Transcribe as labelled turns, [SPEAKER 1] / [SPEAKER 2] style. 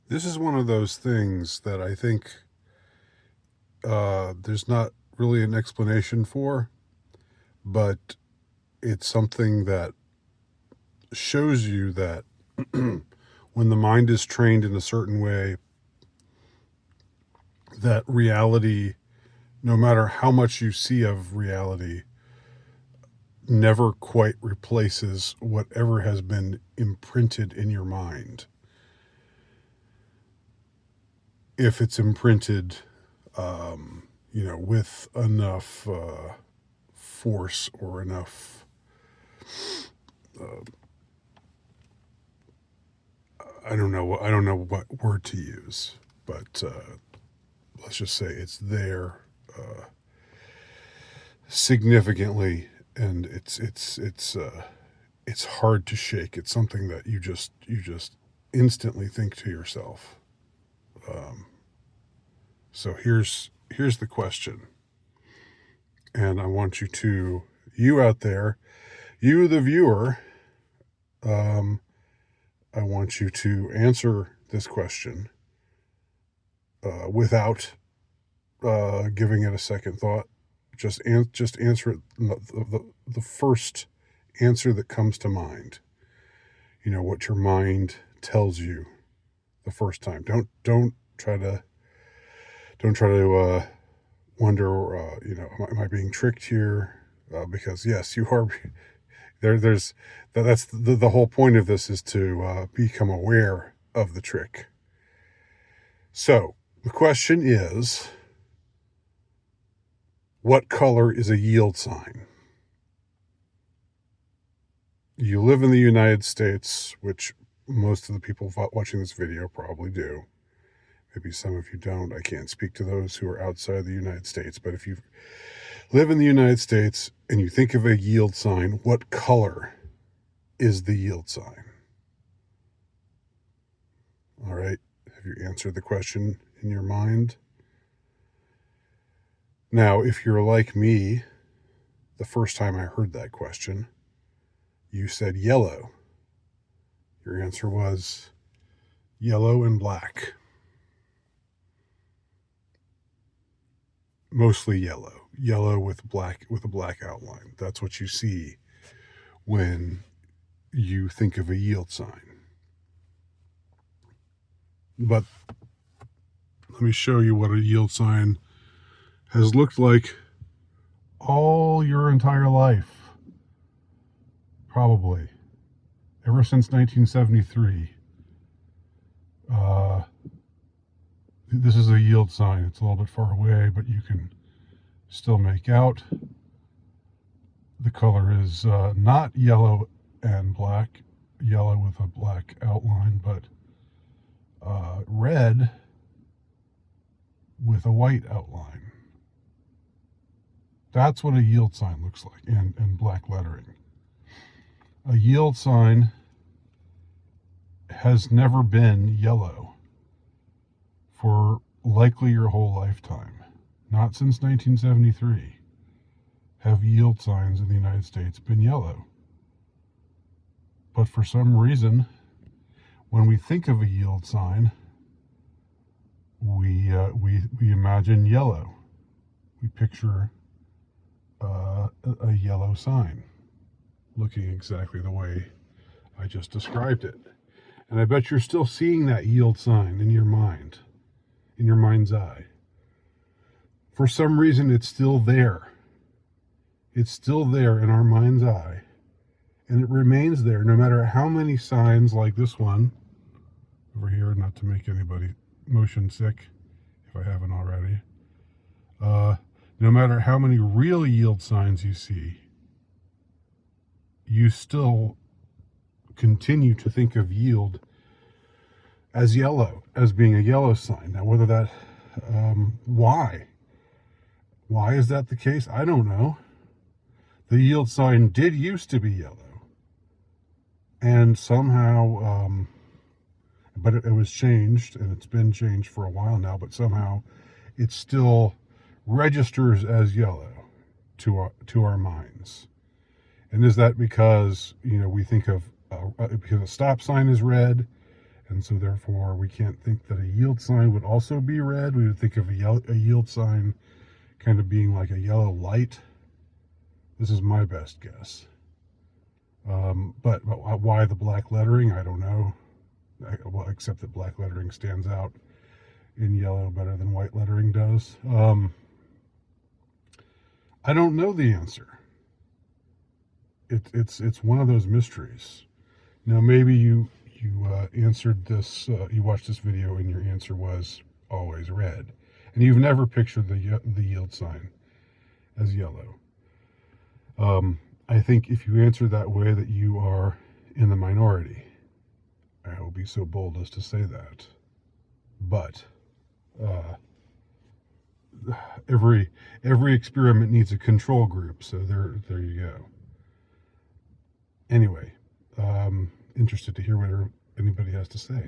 [SPEAKER 1] This is one of those things that I think there's not really an explanation for, but it's something that shows you that when the mind is trained in a certain way, that reality, no matter how much you see of reality, never quite replaces whatever has been imprinted in your mind. If it's imprinted, with enough force or enough I don't know what word to use, but let's just say it's there significantly, and it's hard to shake. It's something that you just instantly think to yourself. Um, so here's the question, and I want you out there, you the viewer, um, I want you to answer this question without giving it a second thought. Just answer it the first answer that comes to mind. You know what your mind tells you the first time. Don't try to wonder. Am I being tricked here? Because yes, you are. That's the whole point of this is to become aware of the trick. So the question is, what color is a yield sign? You live in the United States, which most of the people watching this video probably do. Maybe some of you don't. I can't speak to those who are outside the United States. But if you live in the United States and you think of a yield sign, what color is the yield sign? All right. Have you answered the question in your mind? Now, if you're like me, the first time I heard that question, you said yellow. Your answer was yellow and black. Mostly yellow with a black outline. That's what you see when you think of a yield sign. But let me show you what a yield sign has looked like all your entire life. Probably. Ever since 1973. This is a yield sign. It's a little bit far away, but you can still make out. The color is not yellow and black, yellow with a black outline, but red with a white outline. That's what a yield sign looks like, and black lettering. A yield sign has never been yellow for likely your whole lifetime. Not since 1973 have yield signs in the United States been yellow. But for some reason, when we think of a yield sign, we imagine yellow. We picture a yellow sign looking exactly the way I just described it. And I bet you're still seeing that yield sign in your mind, in your mind's eye. For some reason, it's still there. It's still there in our mind's eye. And it remains there no matter how many signs like this one over here, not to make anybody motion sick if I haven't already. No matter how many real yield signs you see, you still continue to think of yield as yellow, as being a yellow sign. Now, whether that, why is that the case? I don't know. The yield sign did used to be yellow, and somehow, but it was changed, and it's been changed for a while now, but somehow it still registers as yellow to our minds. And is that because we think of because a stop sign is red, And so therefore we can't think that a yield sign would also be red. We would think of a yield sign kind of being like a yellow light. This is my best guess. But why the black lettering, I don't know. Well, except that black lettering stands out in yellow better than white lettering does. I don't know the answer. It's one of those mysteries. Now maybe you answered this. You watched this video and your answer was always red, and you've never pictured the yield sign as yellow. I think if you answer that way, that you are in the minority. I will be so bold as to say that. But every experiment needs a control group, so there you go. Anyway, interested to hear what anybody has to say.